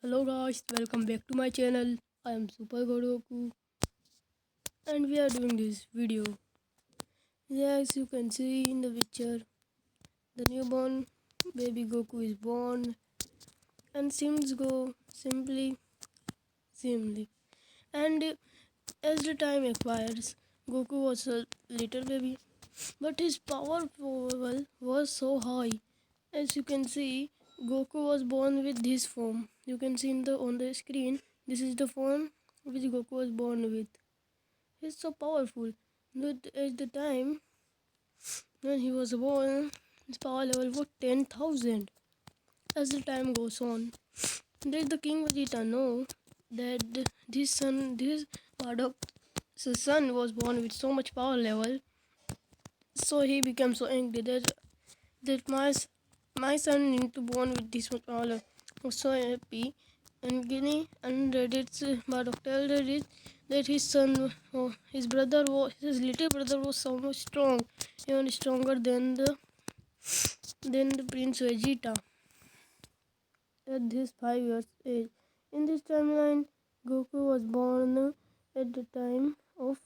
Hello guys, welcome back to my channel. I am Super Goku and we are doing this video. As you can see in the picture, the newborn baby Goku is born and seems go simply. And as the time expires, Goku was a little baby, but his power level was so high. As you can see, Goku was born with this form. You can see on the screen. This is the form which Goku was born with. He's so powerful. But at the time when he was born, his power level was 10,000. As the time goes on, did the King Vegeta know that this Bardock's son was born with so much power level? So he became so angry that my son need to born with this much power level. He was so happy and Guinea and Reddit's Bardock told Reddit that his son, his little brother was so much strong, even stronger than the Prince Vegeta at this 5 years age. In this timeline, Goku was born at the time of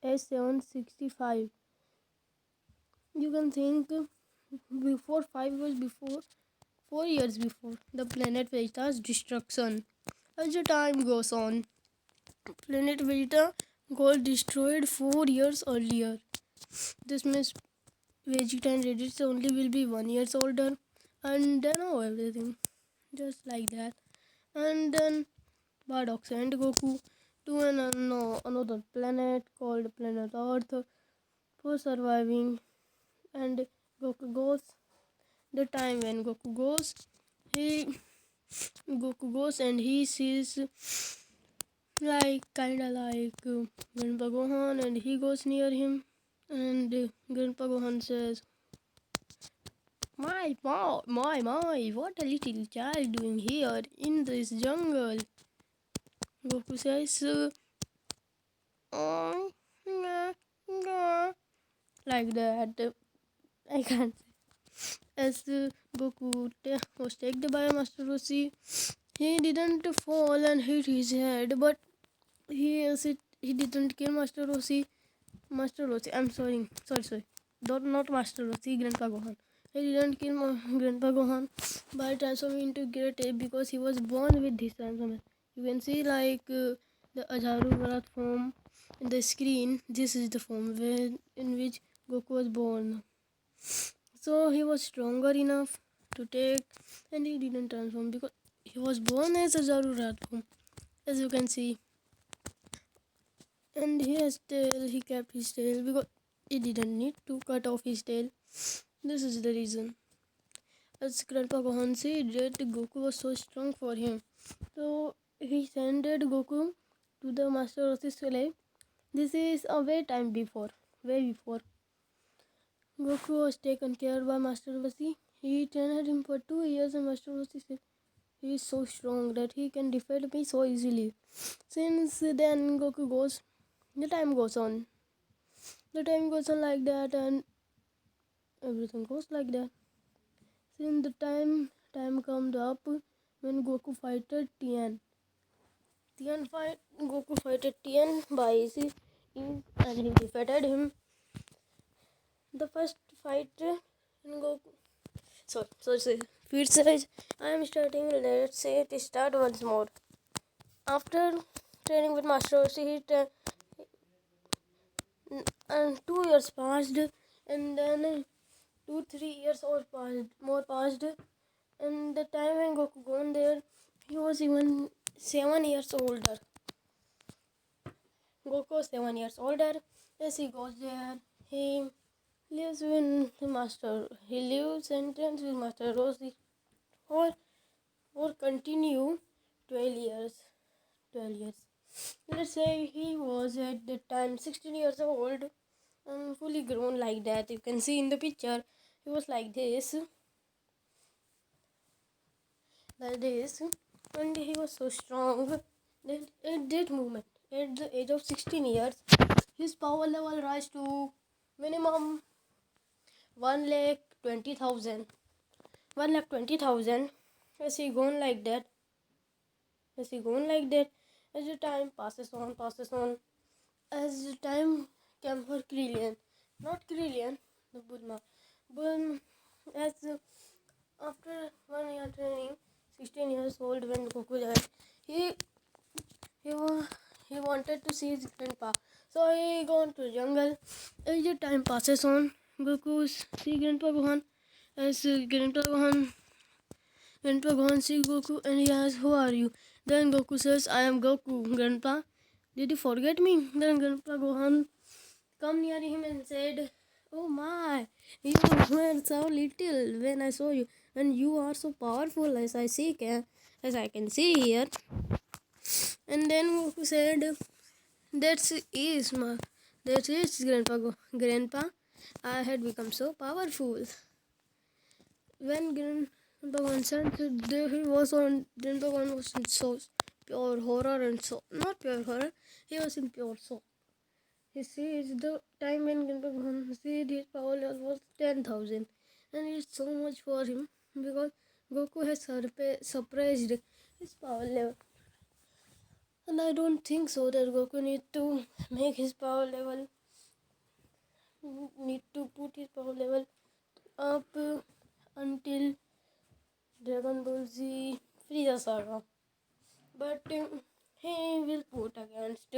S765. You can think before 5 years before 4 years before the planet Vegeta's destruction. As the time goes on, planet Vegeta got destroyed 4 years earlier. This means Vegeta and Raditz only will be 1 years older, and they know everything, just like that. And then Bardock sent Goku to another planet called Planet Earth for surviving. And Goku goes. The time when he Goku goes and he sees like kinda like Grandpa Gohan, and he goes near him, and Grandpa Gohan says, my, what a little child doing here in this jungle. Goku says, oh, nah, nah, like that. I can't say. As Goku was taken by Master Roshi, he didn't fall and hit his head, but he didn't kill Master Roshi. Master Roshi, I'm sorry. Not Master Roshi, Grandpa Gohan. He didn't kill Grandpa Gohan by transforming into Great Ape because he was born with this transformation. You can see like the Ajaru Bharat form in the screen. This is the form in which Goku was born. So he was stronger enough to take, and he didn't transform because he was born as Ajaru Bharat form, as you can see. And he kept his tail because he didn't need to cut off his tail. This is the reason. As Grandpa Gohan said that Goku was so strong for him, so he sent Goku to the Master Roshi's village. This is a way before Goku was taken care by Master Roshi. He trained him for 2 years, and Master Roshi said he is so strong that he can defeat me so easily. Since then, the time goes on. The time goes on like that, and everything goes like that. Since the time comes up when Goku fighted Tien. Goku fighted Tien by easy, and he defeated him. The first fight in Goku. Sorry. Feed size. I am starting. Let's say it start once more. After training with Master Roshi, and 2 years passed, and then 2-3 years passed, and the time when Goku gone there, he was even 7 years older. Goku was 7 years older. As he goes there, he lives with Master. He lives and trains with Master Roshi for continue 12 years. 12 years. Let's say he was at the time 16 years old and fully grown like that. You can see in the picture, he was like this, and he was so strong that at that moment, at the age of 16 years, his power level rise to minimum 1,20,000. As he gone like that, as he gone like that, as the time passes on, as the time came for Krillian, not Krillian, the Bulma. Bulma, as after 1 year training, 16 years old when Goku died, he he wa- he wanted to see his grandpa, so he gone to jungle. As the time passes on, Goku see Grandpa Gohan. As Grandpa Gohan sees Goku and he asks, "Who are you?" Then Goku says, "I am Goku, Grandpa. Did you forget me?" Then Grandpa Gohan come near him and said, "Oh my, you were so little when I saw you, and you are so powerful as I can see here." And then Goku said, "That's is my, that is Grandpa. I had become so powerful." When Grandpa said that he was on, Grandpa was in so pure horror and so not pure horror. He was in pure soul. He sees the time when Grandpa said his power level was 10,000, and it's so much for him because Goku has surprised his power level. And I don't think so that Goku need to make his power level need to put his power level up until Dragon Ball Z Frieza Saga. But he will put against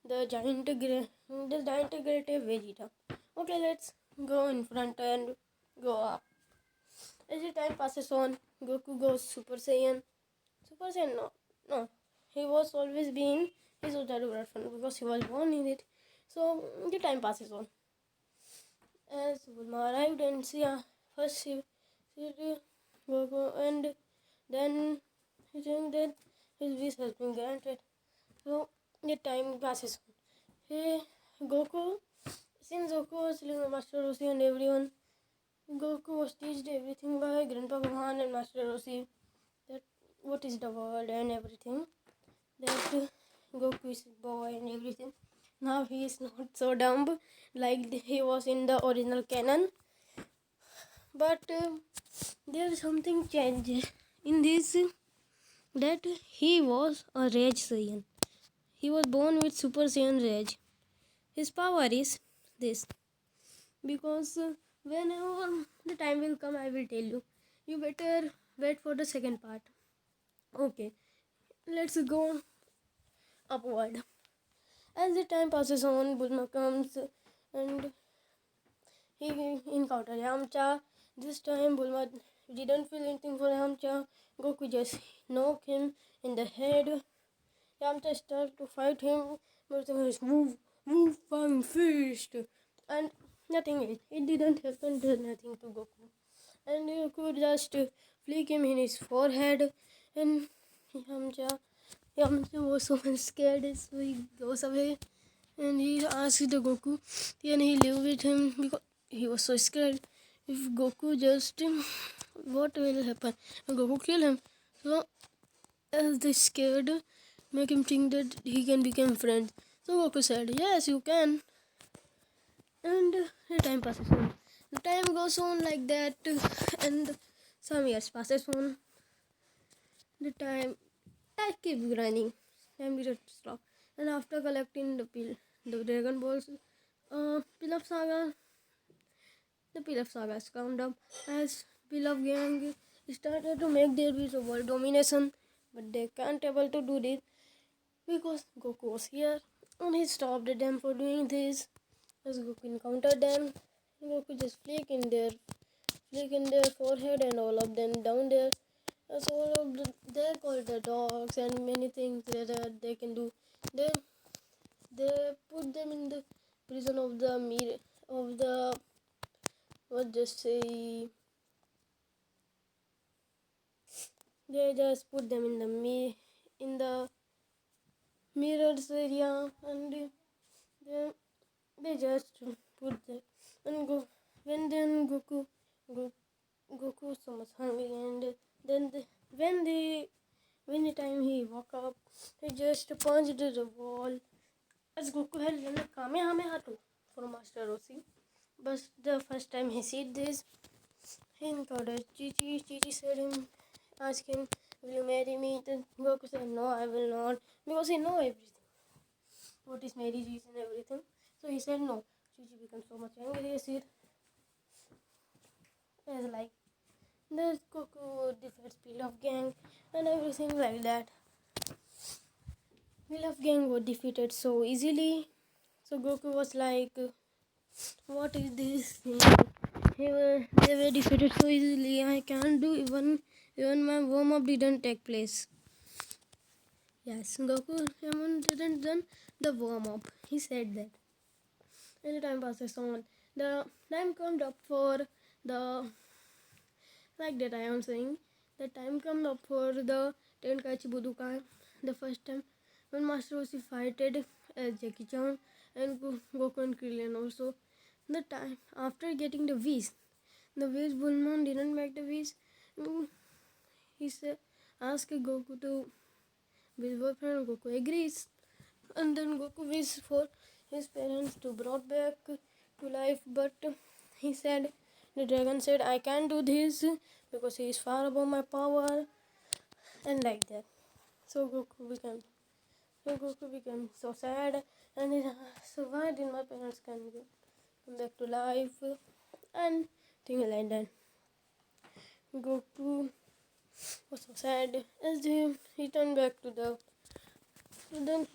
the giant great Vegeta. Okay, let's go in front and go up. As the time passes on, Goku goes Super Saiyan. Super Saiyan, no. He was always been his Utaru version because he was born in it. So the time passes on. As Bulma arrived and first she Goku and then he think that his wish has been granted. So the time passes on. Hey, Goku, since Goku was living with Master Roshi and everyone, Goku was taught everything by Grandpa Gohan and Master Roshi. That what is the world and everything. That Goku is a boy and everything. Now he is not so dumb like he was in the original canon. But there is something changed in this that he was a Rage Saiyan. He was born with Super Saiyan Rage. His power is this. Because whenever the time will come, I will tell you. You better wait for the second part. Okay, let's go upward. As the time passes on, Bulma comes and he encountered Yamcha. This time, Bulma didn't feel anything for Yamcha. Goku just knocked him in the head. Yamcha started to fight him, but his move, fine fist, and nothing. It didn't happen to nothing to Goku, and Goku just flick him in his forehead, and Yamcha, Yamcha was so scared, so he goes away, and he asked the Goku, and he live with him because he was so scared. If Goku just, what will happen? Goku kill him. So as they scared, make him think that he can become friends. So Goku said, "Yes, you can." And the time passes on. The time goes on like that, and some years passes on. The time keeps running. Time didn't stop. And after collecting the Dragon Balls, Pilaf Saga, the Pilaf Saga is come up as Pilaf gang started to make their wish of world domination, but they can't able to do this because Goku was here and he stopped them for doing this. As Goku encountered them, Goku just flick in their forehead and all of them down there. As all of they're called the dogs and many things that they can do. They they put them in the prison of the mirror of the what just say they just put them in the in the mirrors area and they they just put that and go when then Goku was so much hungry and then when the time he woke up he just punched the wall as Goku had done a Kamehameha too for Master Roshi. But the first time he said this he encountered Chi Chi. Chi Chi said him asked him, "Will you marry me?" Then Goku said, "No, I will not," because he know everything, what is marriage is and everything. So he said no. Chichi becomes so much angry as like the Goku defeats Pilaf gang and everything like that. Pilaf gang was defeated so easily. So Goku was like, "What is this thing? They were defeated so easily. I can't do even my warm up didn't take place." Yes, Goku even didn't done the warm up. He said that. And the time passes on. The time comes up for the like that I am saying. The time comes up for the Tenkaichi Budokai. The first time when Master Roshi fighted Jackie Chan and Goku and Krillin also. The time after getting the wish, the wish Bulma didn't make the wish. He said, asked Goku to be his boyfriend. Goku agrees, and then Goku wishes for his parents to brought back to life, but he said, the dragon said, "I can't do this because he is far above my power," and like that. So Goku became so sad, and he asked, "So why did my parents come back to life?" and things like that. Goku was so sad as he turned back to the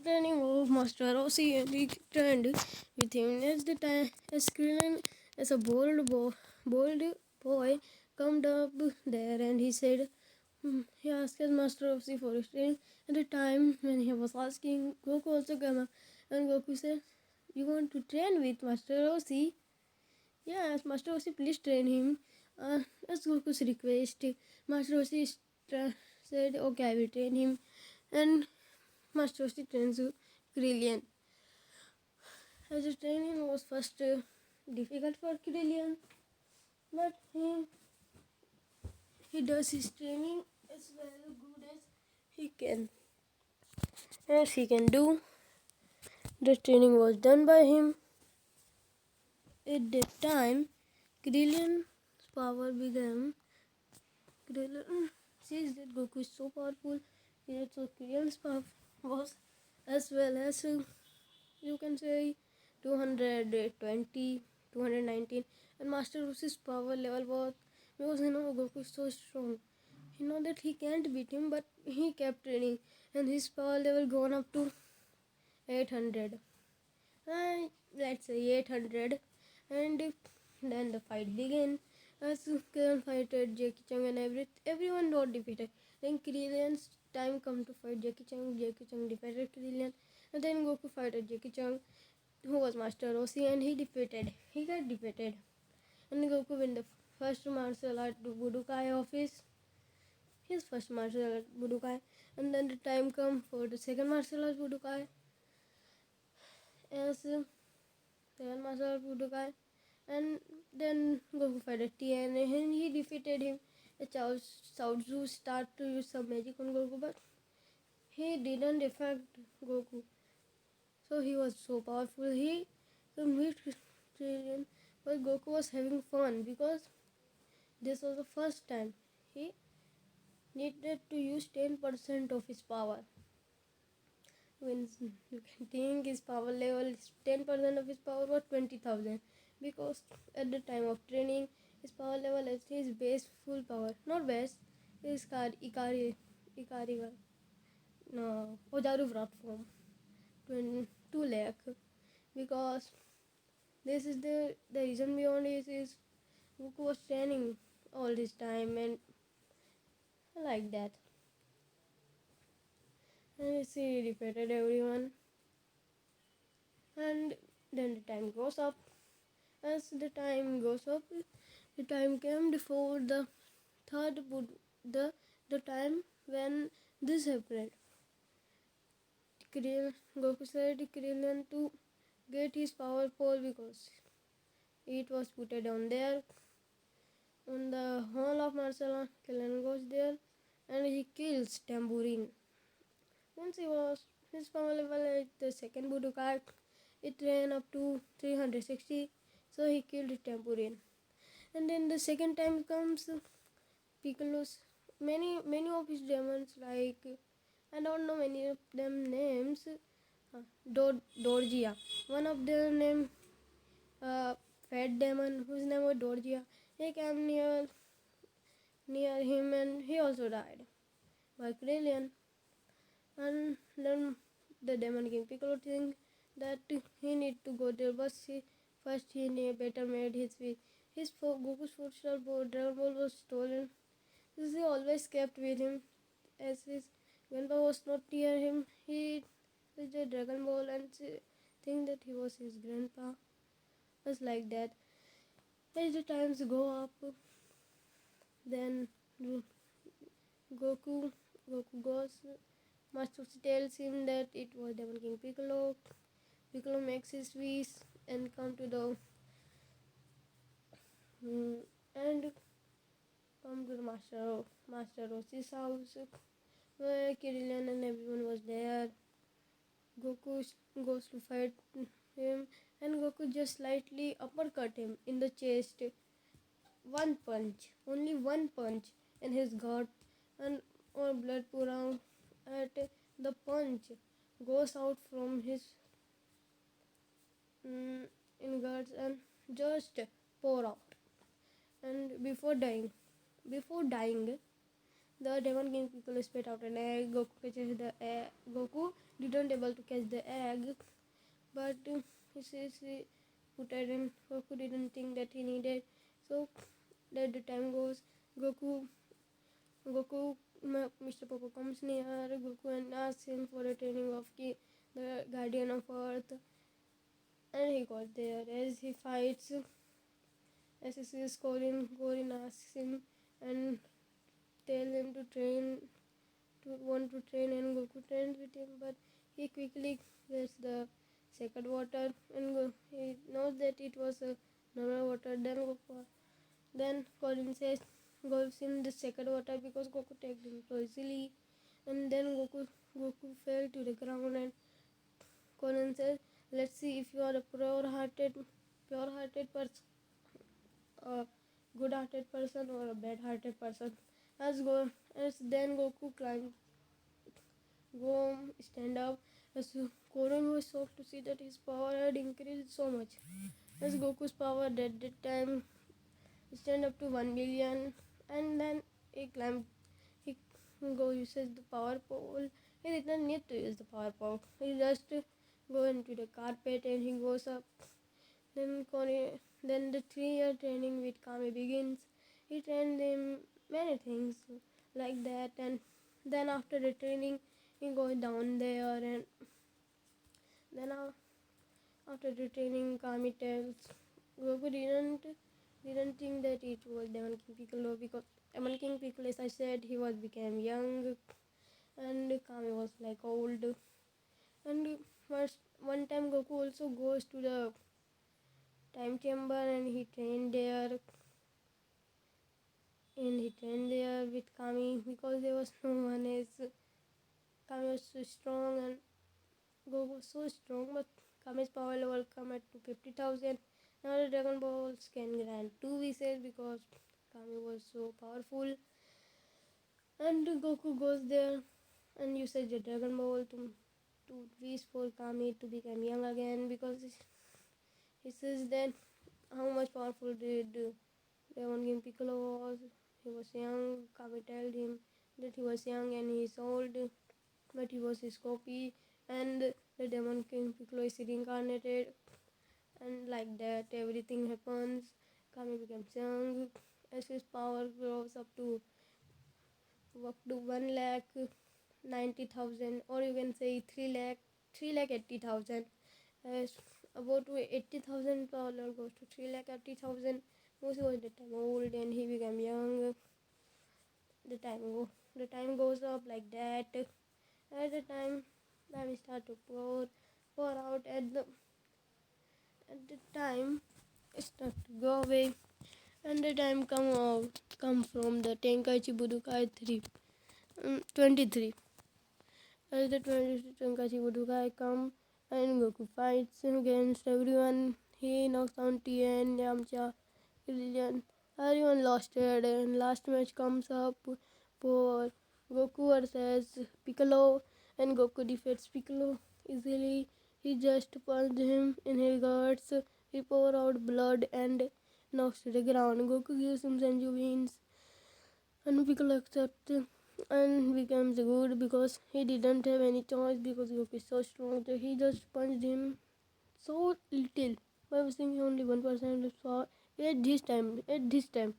training of Master Rossi, and he trained with him as the time as Krillin as a bold boy come up there, and he said, he asked his Master Rossi for his training. At the time when he was asking, Goku also came up, and Goku said, "You want to train with Master Rossi?" "Yes, Master Rossi, please train him." As Goku's request, Master Rossi said, "Okay, I will train him," and Master Roshi trains Krillin. As the training was first difficult for Krillin, but he does his training as well good as he can. As he can do, the training was done by him. At that time, Krillin's power began. Krillin sees that Goku is so powerful, so Krillin's power was as well as you can say 220, 219, and Master Roshi's power level was, because Goku is so strong. He know that he can't beat him, but he kept training, and his power level gone up to 800. Let's say 800, and then the fight began. As Krillin fighted Jackie Chan and everyone got defeated. Then Krillin's time come to fight Jackie Chan. Jackie Chan defeated Krillin, and then Goku fighted Jackie Chan, who was Master Roshi, and he got defeated. And Goku win the first martial art Budokai of his first martial art Budokai. And then the time come for the second martial art Budokai, as second martial art Budokai. And then Goku fighted Tien, and he defeated him. Cao Zhu started to use some magic on Goku, but he didn't affect Goku. So he was so powerful. He convinced Krillin, but Goku was having fun because this was the first time he needed to use 10% of his power. When you can think his power level is 10% of his power was 20,000, because at the time of training his power level is his base full power, not base, his Ikari no Ojaru Vrat form 2 lakh, because this is the reason beyond is Goku was training all this time and like that. And he defeated everyone. And then the time goes up. As the time goes up, the time came before the third the time when this happened. Goku said Krillin to get his power pole, because it was put on there on the hall of martial art. Krillin goes there and he kills Tambourine. Once his power level at the second Budokai, it ran up to 360, so he killed Tambourine. And then the second time comes Piccolo's many of his demons, like I don't know many of them names. Dorgia. One of them name uh, fat demon whose name was Dorgia. He came near him and he also died by Krillin. And then the demon king Piccolo think that he need to go there, but first he better made his Goku's footstep Dragon Ball was stolen. This he always kept with him as his grandpa was not near him. He used the Dragon Ball and think that he was his grandpa. Just like that. As the times go up, then Goku Goku goes. Master tells him that it was Demon King Piccolo. Piccolo makes his wish and come to the mm, and come to the Master Roshi's house where Kirilian and everyone was there. Goku goes to fight him and Goku just slightly uppercut him in the chest. One punch, only one punch in his gut, and all blood pour out. At the punch goes out from his ingots and just pour out. And before dying, the Demon King Piccolo spit out an egg. Goku catches the egg. Goku didn't able to catch the egg, but he says he put it in. Goku didn't think that he needed. So that the time goes, Goku, Mr. Popo comes near Goku and asks him for a training of the Guardian of Earth, and he got there. As he fights, as he sees Corin asks him and tell him to want to train, and Goku trains with him, but he quickly gets the sacred water, and he knows that it was a normal water. Then Corin says gives him the sacred water because Goku takes him so easily, and then Goku fell to the ground, and Conan says, "Let's see if you are a pure-hearted person, a good-hearted person, or a bad-hearted person." As then Goku climbed, go stand up. As Conan was shocked to see that his power had increased so much. As Goku's power at that time stand up to 1 billion, and then he climbed. He uses the power pole. He did not need to use the power pole. He just go into the carpet and he goes up. Then the 3 year training with Kami begins. He trained him many things like that, and then after the training, he goes down there, and then after the training, Kami tells Goku didn't think that it was Demon King Piccolo because Demon King Piccolo, as I said, he was became young, and Kami was like old. And first one time Goku also goes to the time chamber and he trained there with Kami because there was no one else. Kami was so strong and Goku was so strong, but Kami's power level come at to 50,000. Now the Dragon Balls can grant 2 wishes because Kami was so powerful. And Goku goes there and uses the Dragon Ball to wish for Kami to become young again because he says that how much powerful did Demon King Piccolo was. He was young. Kami told him that he was young and he is old, but he was his copy, and the Demon King Piccolo is reincarnated, and like that everything happens. Kami becomes young as his power grows up to 1,90,000, or you can say 3,80,000. As about 80,000 power goes to 3,80,000. Mosi was the time old and he became young. The time goes up like that. At the time start to pour out at the time start to go away, and the time come from the Tenkaichi Budokai 23. As the 23 Tenkaichi Budokai come and Goku fights against everyone, he knocks down Tien, Yamcha, Krillin. Everyone lost it, and last match comes up power. Goku versus Piccolo, and Goku defeats Piccolo easily. He just punched him in his guts. He poured out blood and knocks to the ground. Goku gives him Senju beans, and Piccolo accepts and becomes good because he didn't have any choice because Goku is so strong that he just punched him so little by wasting only 1% of power. At this time,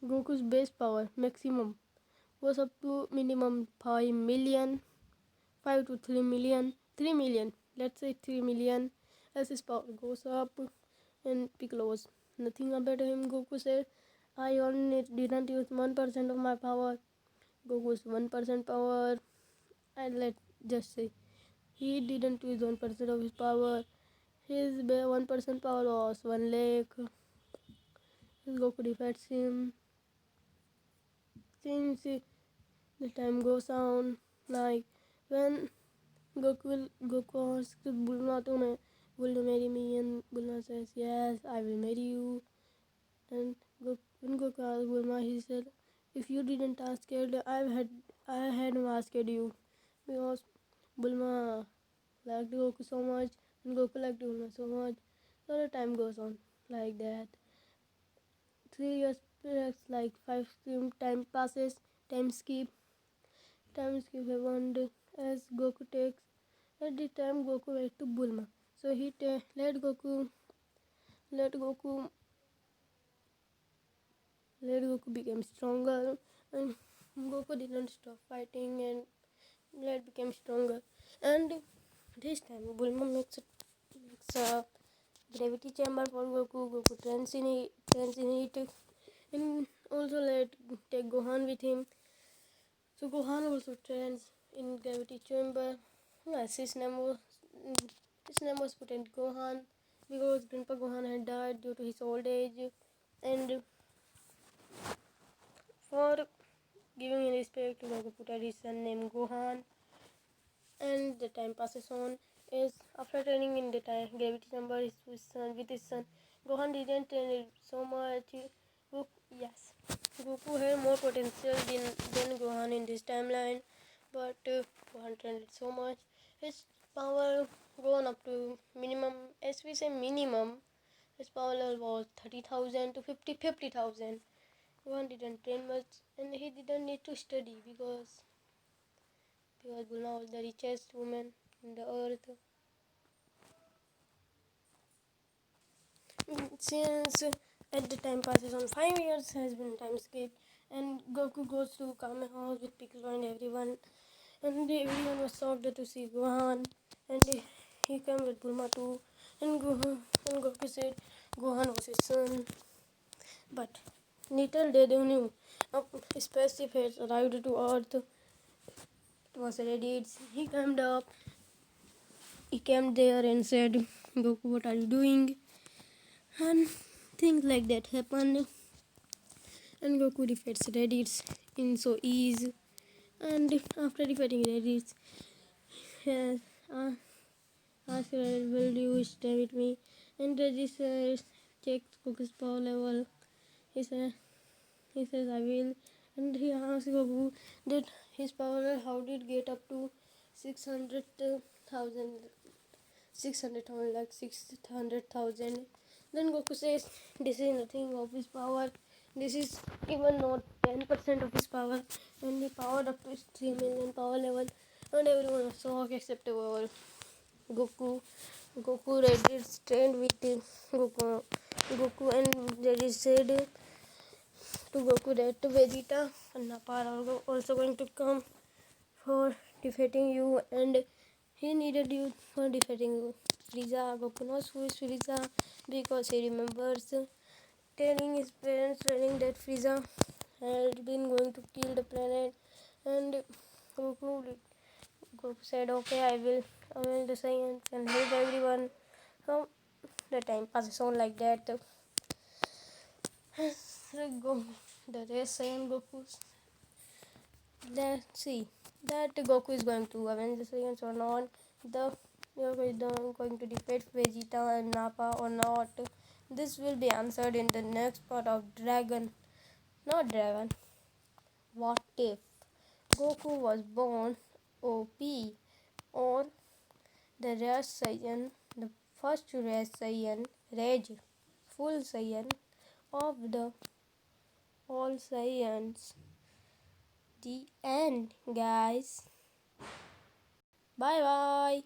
Goku's base power maximum was up to minimum 5 million, 5 to 3 million, 3 million. Let's say 3 million. As his power goes up, and Piccolo was nothing about him. Goku said, "I only didn't use 1% of my power." Goku's 1% power, and let's just say he didn't use 1% of his power. His 1% power was 1 lakh. Goku defeats him. Since the time goes on, like when Goku asks Bulma to will you marry me, and Bulma says yes, I will marry you. And when Goku asked Bulma, he said, if you didn't ask it, I had asked you, because Bulma liked Goku so much, and Goku liked Bulma so much. So the time goes on like that. 3 years passed, like 5 time passes, time skip, happened as Goku takes. At the time, Goku went to Bulma, so he let Goku became stronger, and Goku didn't stop fighting, and let became stronger. And this time, Bulma makes a gravity chamber for Goku. Goku trains in it, and also let take Gohan with him. So Gohan also trains in gravity chamber. Yes, his name was put in Gohan because Grandpa Gohan had died due to his old age, and for giving respect to Goku put his son named Gohan. And the time passes on. Is after training in the time gravity chamber with his son, Gohan didn't train it so much. Yes, Goku had more potential than Gohan in this timeline, but Gohan trained it so much. His power gone up to minimum. As we say minimum, his power level was 30,000 to 50,000. Gohan didn't train much, and he didn't need to study because Bulma was the richest woman in the earth. Since at the time passes on 5 years has been time skipped, and Goku goes to Kame house with Piccolo and everyone, and everyone was shocked to see Gohan, and he came with Bulma too, and Goku said Gohan was his son, but little they knew a spaceship had arrived to Earth. It was ready. He came there and said, Goku, what are you doing? And things like that happened. And Goku defeats Raditz in so easy. And after defeating Raditz, he asked Raditz, will you stay with me? And Raditz checked Goku's power level. He said, he says, I will. And he asked Goku that his power level, how did it get up to 600,000 600,000, like 600,000. Then Goku says, this is nothing of his power. This is even not 10% of his power. And he powered up to his 3 million power level. And everyone was shocked except our Goku. Goku Reddit stand with Goku, and Reddit said to Goku that Vegeta and Nappa are also going to come for defeating you, and he needed you for defeating Frieza. Goku knows who is Frieza because he remembers telling his parents that Frieza had been going to kill the planet, and Goku, Goku said, okay, I will the science and help everyone. So the time passes on like that. The race and Goku's. Let's see that Goku is going to avenge the Saiyans or not. The Goku is going to defeat Vegeta and Nappa or not. This will be answered in the next part of Dragon. Not Dragon. What if? Goku was born OP, or the rare Saiyan, the first rare Saiyan, Rage, full Saiyan of the all Saiyans. The end, guys. Bye bye.